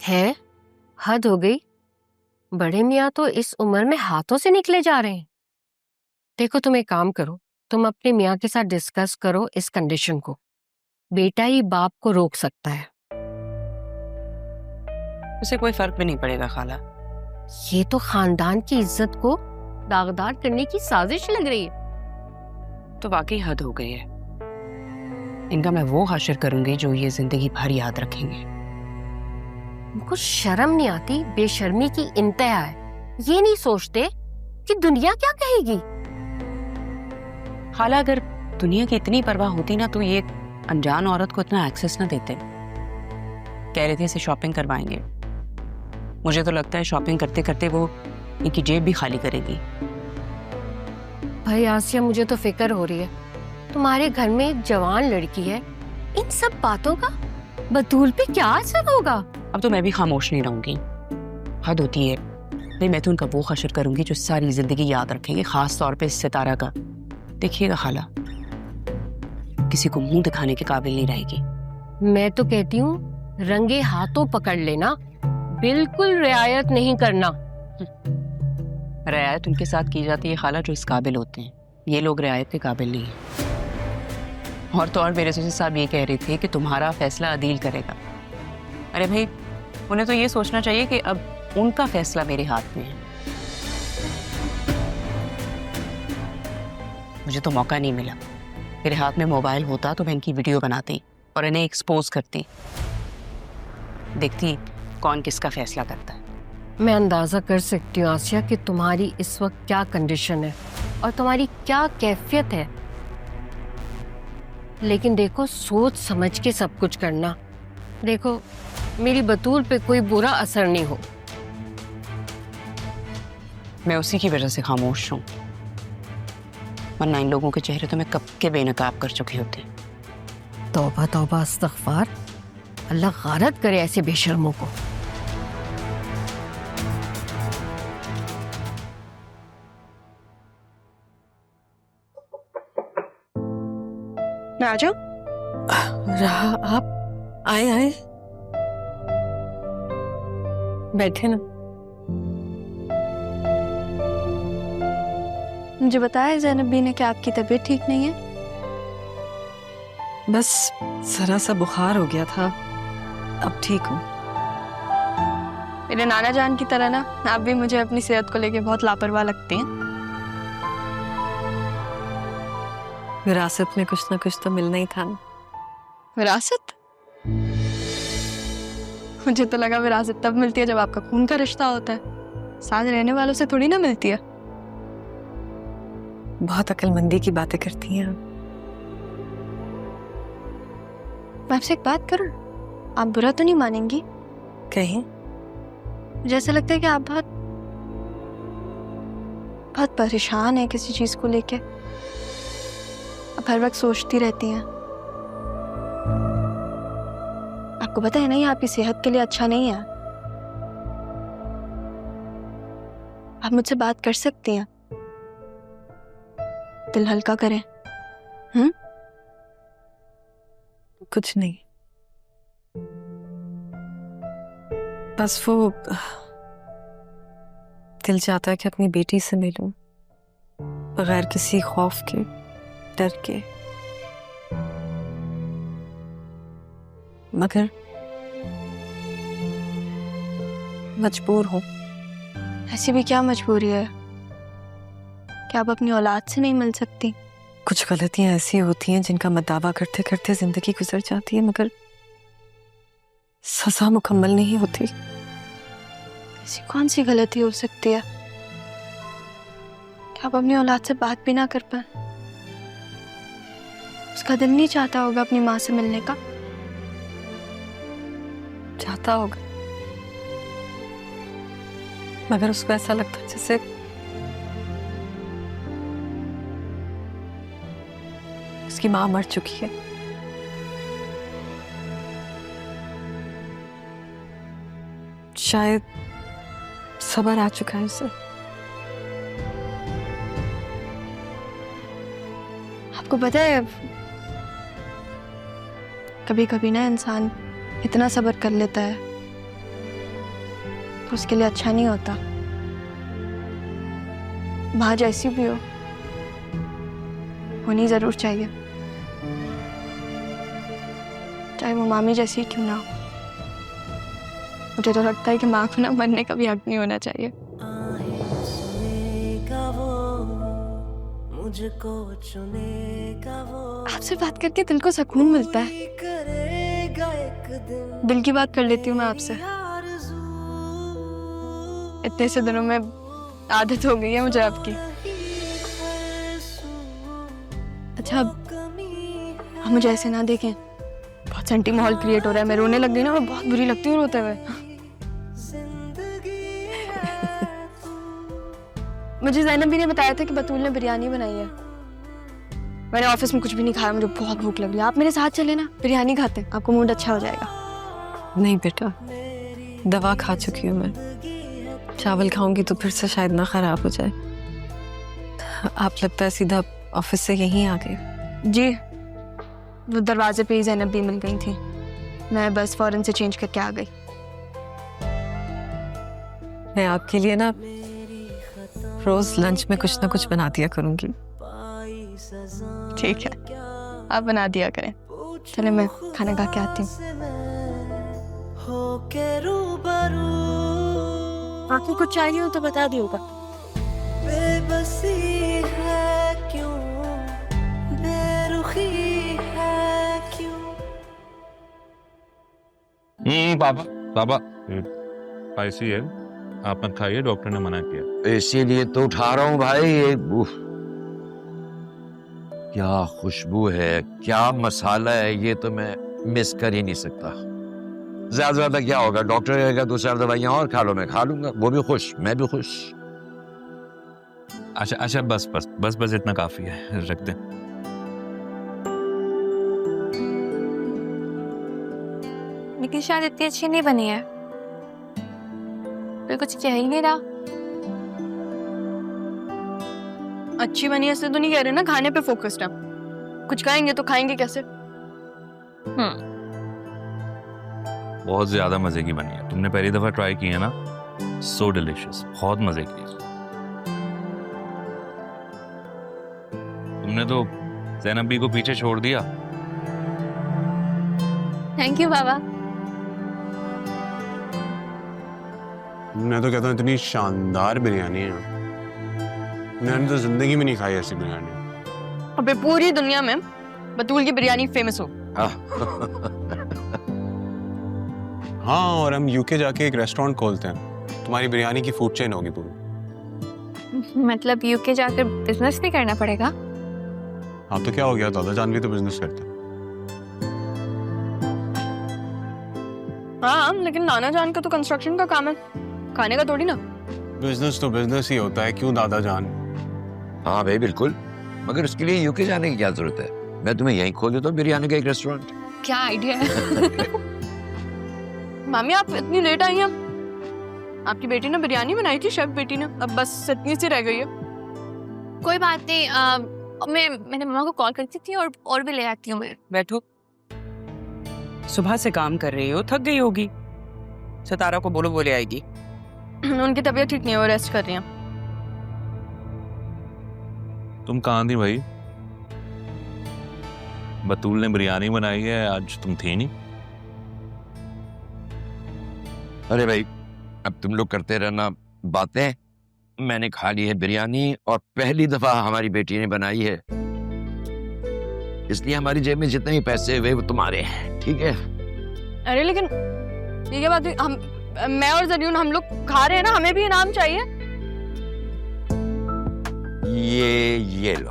है, हद हो गई। बड़े मियाँ तो इस उम्र में हाथों से निकले जा रहे हैं। देखो, तुम एक काम करो, तुम अपने मियाँ के साथ डिस्कस करो इस कंडीशन को। बेटा ही बाप को रोक सकता है। उसे कोई फर्क भी नहीं पड़ेगा खाला। ये तो खानदान की इज्जत को दागदार करने की साजिश लग रही है। तो वाकई हद हो गई है। इनका मैं वो हाशिर करूंगी जो ये जिंदगी भर याद रखेंगे। उनको शर्म नहीं आती? बेशर्मी की इंतहा है। ये नहीं सोचते कि दुनिया क्या कहेगी। खाला, अगर दुनिया की इतनी परवाह होती ना तो ये अनजान औरत को इतना एक्सेस ना देते। कह रहे थे इसे शॉपिंग करवाएंगे। मुझे तो लगता है शॉपिंग करते करते वो इनकी जेब भी खाली करेगी। भाई आसिया, मुझे तो फिक्र हो रही है। तुम्हारे घर में एक जवान लड़की है, इन सब बातों का बतूल पे क्या असर होगा? अब तो मैं भी खामोश नहीं रहूंगी। हद होती है। नहीं, मैं तो उनका वो हशर करूंगी जो सारी जिंदगी याद रखेंगे, खास तौर पे इस सितारा का। देखिएगा खाला, किसी को मुंह दिखाने के काबिल नहीं रहेगी। मैं तो कहती हूँ रंगे हाथों पकड़ लेना, बिल्कुल रियायत नहीं करना। रियायत उनके साथ की जाती है खाला जो इस काबिल होते हैं। ये लोग रियायत के काबिल नहीं है। और तो और मेरे ससुर साहब ये कह रहे थे कि तुम्हारा फैसला अदील करेगा। अरे भाई, उन्हें तो ये सोचना चाहिए कि अब उनका फैसला मेरे हाथ में है। मुझे तो मौका नहीं मिला। मेरे हाथ में मोबाइल होता तो मैं इनकी वीडियो बनाती और इन्हें एक्सपोज करती, देखती कौन किसका फैसला करता है। मैं अंदाजा कर सकती हूँ आसिया कि तुम्हारी इस वक्त क्या कंडीशन है और तुम्हारी क्या कैफियत है। लेकिन देखो, सोच समझ के सब कुछ करना। देखो, मेरी बतूल पे कोई बुरा असर नहीं हो। मैं उसी की वजह से खामोश हूँ, वरना इन लोगों के चेहरे तो मैं कब के बेनकाब कर चुकी होती। तौबा तौबा, इस्तग़फ़ार। अल्लाह गारत करे ऐसे बेशर्मों को। मैं आ जाऊं? रहा, आप आए आए, बैठे ना। मुझे बताया ज़ैनब बी ने कि आपकी तबीयत ठीक नहीं है। बस जरा सा बुखार हो गया था, अब ठीक हूँ। मेरे नाना जान की तरह ना आप भी मुझे अपनी सेहत को लेके बहुत लापरवाह लगती हैं। विरासत में कुछ ना कुछ तो मिलना ही था ना। विरासत? मुझे तो लगा विरासत तब मिलती है जब आपका खून का रिश्ता होता है, साथ रहने वालों से थोड़ी ना मिलती है। बहुत अक्लमंदी की बातें करती हैं आप। मैं आपसे एक बात करूं, आप बुरा तो नहीं मानेंगी? कहीं मुझे ऐसा लगता है कि आप बहुत बहुत परेशान हैं किसी चीज को लेके। आप हर वक्त सोचती रहती हैं। आपको पता है ना, ये आपकी सेहत के लिए अच्छा नहीं है। आप मुझसे बात कर सकती हैं, दिल हल्का करें। कुछ नहीं, बस वो दिल चाहता है कि अपनी बेटी से मिलूं, बगैर किसी खौफ के, डर के। मगर मजबूर हूं। ऐसी भी क्या मजबूरी है कि आप अपनी औलाद से नहीं मिल सकती? कुछ गलतियां ऐसी होती हैं जिनका मदावा करते करते जिंदगी गुजर जाती है, मगर सजा मुकम्मल नहीं होती। ऐसी कौन सी गलती हो सकती है कि आप अपनी औलाद से बात भी ना कर पाए? उसका दिल नहीं चाहता होगा अपनी माँ से मिलने का? चाहता होगा, मगर उसको ऐसा लगता है जैसे उसकी माँ मर चुकी है। शायद सब्र आ चुका है उसे। आपको पता है, कभी कभी ना इंसान इतना सब्र कर लेता है तो उसके लिए अच्छा नहीं होता। माँ जैसी भी हो, होनी जरूर चाहिए, चाहे वो मामी जैसी क्यों ना हो। मुझे तो लगता है कि माँ को ना मरने का भी हक नहीं होना चाहिए। आपसे बात करके दिल को सुकून मिलता है। दिल की बात कर लेती हूँ मैं आपसे। इतने से दिनों में आदत हो गई है मुझे आपकी। अच्छा, अब मुझे ऐसे ना देखें, बहुत सेंटी माहौल क्रिएट हो रहा है। मैं रोने लग गई ना, मैं बहुत बुरी लगती हूँ रोते हुए। मुझे ज़ैनब भी ने बताया था कि बतूल ने बिरयानी बनाई है। मैंने ऑफिस में कुछ भी नहीं खाया, मुझे बहुत भूख लग रही है। आप मेरे साथ चले ना, बिरयानी खाते हैं, आपको मूड अच्छा हो जाएगा। नहीं बेटा, दवा खा चुकी हूँ मैं। चावल खाऊंगी तो फिर से शायद ना खराब हो जाए। आप लगता है सीधा ऑफिस से यहीं आ गए? जी, वो दरवाजे पे ही ज़ैनब भी मिल गई थी। मैं बस फौरन से चेंज करके आ गई। मैं आपके लिए ना रोज लंच में कुछ ना कुछ बना दिया करूंगी। ठीक है, आप बना दिया करें। चले, मैं खाना खा के आती हूँ। आपको कुछ चाहिए हो तो बता दियोगा। बेबसी है क्यों, बेरुखी है क्यों। पापा पापा ऐसी है, आप मत खाइए, डॉक्टर ने मना किया। इसीलिए तो उठा रहा हूँ भाई। ये क्या खुशबू है, क्या मसाला है, ये तो मैं मिस कर ही नहीं सकता। ज्यादा से ज्यादा क्या होगा, डॉक्टर कहेगा 2-4 दवाइयां और खा लो, मैं खा लूंगा, वो भी खुश, मैं भी खुश। अच्छा अच्छा, बस बस बस बस, इतना काफी है, रख दें। लेकिन शायद इतनी अच्छी नहीं बनी है। कोई कुछ कह ही नहीं रहा। अच्छी बनी है ऐसे तो नहीं कह रहे ना, खाने पे फोकस्ड है। कुछ खाएंगे तो खाएंगे कैसे? बहुत ज्यादा मजे की बनी है, तुमने पहली दफा ट्राई की है ना, सो डिलिशियस, बहुत मजे की। तुमने तो ज़ैनब भी को पीछे छोड़ दिया। थैंक यू बाबा। मैं तो कहता हूँ इतनी शानदार बिरयानी है, मैंने तो जिंदगी में नहीं खाई ऐसी बिरयानी। अबे पूरी दुनिया में बतूल की बिरयानी फेमस हो। हाँ, और हम यूके जाके एक रेस्टोरेंट खोलते हैं, तुम्हारी बिरयानी की फूड चेन होगी पूरी। मतलब यूके जाकर बिजनेस नहीं करना पड़ेगा? हाँ तो क्या हो गया, दादा जान भी तो बिजनेस करते हैं। हाँ, लेकिन नाना जान का तो कंस्ट्रक्शन का काम है, खाने का थोड़ी ना। बिजनेस तो बिजनेस ही होता है, क्यों दादा जान। हाँ भाई बिल्कुल, मगर उसके लिए यूके जाने की क्या जरूरत है, मैं तुम्हें यहीं खोल देता हूँ बिरयानी का एक रेस्टोरेंट। क्या आइडिया है। मामी आप इतनी लेट आई हैं। आपकी बेटी ने बिरयानी बनाई थी, शेफ बेटी ने, अब बस इतनी सी रह गई है। कोई बात नहीं, मैंने मम्मा को कॉल करती थी और भी ले आती हूँ मैं। बैठो, सुबह से काम कर रही हो, थक गई होगी। सितारा को बोलो, वो ले आएगी। उनकी तबीयत ठीक नहीं है, वो रेस्ट कर रही हैं। तुम कहाँ थी भाई? बतूल ने बिरयानी बनाई है, आज तुम थी नहीं। अरे भाई, अब तुम लोग करते रहना बातें, मैंने खा ली है बिरयानी और पहली दफा हमारी बेटी ने बनाई है, इसलिए हमारी जेब में जितने भी पैसे हुए वो तुम्हारे हैं, ठीक है? अरे लेकिन ये क्या बात हुई? हम, मैं और जरीन हम लोग खा रहे हैं ना, हमें भी इनाम चाहिए। ये लो।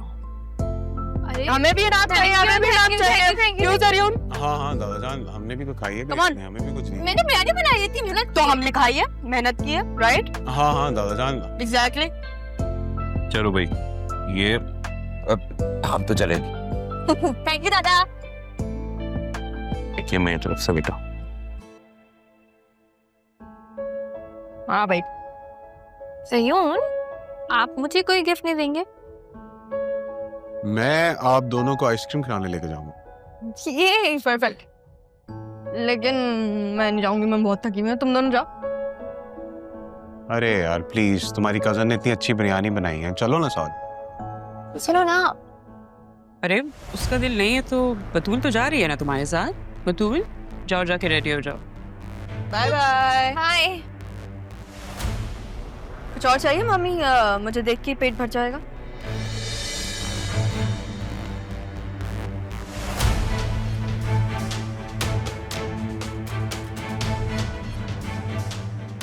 अरे हमें भी इनाम चाहिए, हमें भी इनाम चाहिए। क्यों जरीन? हाँ हाँ दादा जान, हमने भी तो खाई है Come on. बिरयानी, हमें भी कुछ नहीं। मैंने बिरयानी बनाई थी मिनट तो हमने खाई है, मेहनत की है, राइट? हाँ हाँ दादा जान। एग्जैक्टली। चलो भाई, ये अब हम तो चले। थैंक यू दादा। देखिए मेरी तरफ से बेटा। हाँ भाई। सयून, आप मुझे कोई गिफ्ट नहीं देंगे? मैं आप दोनों को आइसक्रीम खिलाने लेके जाऊंगा। ये परफेक्ट। लेकिन मैं नहीं जाऊंगी, मैं बहुत थकी हुई हूँ, तुम दोनों जाओ। अरे यार प्लीज, तुम्हारी कजन ने इतनी अच्छी बिरयानी बनाई है, चलो ना साथ। चलो ना। अरे उसका दिल नहीं है तो बतूल तो जा रही है ना तुम्हारे साथ। बतूल जाओ, जाके रेडी हो जाओ। Bye bye. हाय। कुछ और चाहिए मम्मी? मुझे देख के पेट भर जाएगा।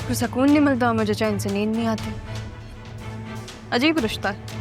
कुछ सुकून नहीं मिलता मुझे, चैन से नींद नहीं आती। अजीब रिश्ता है।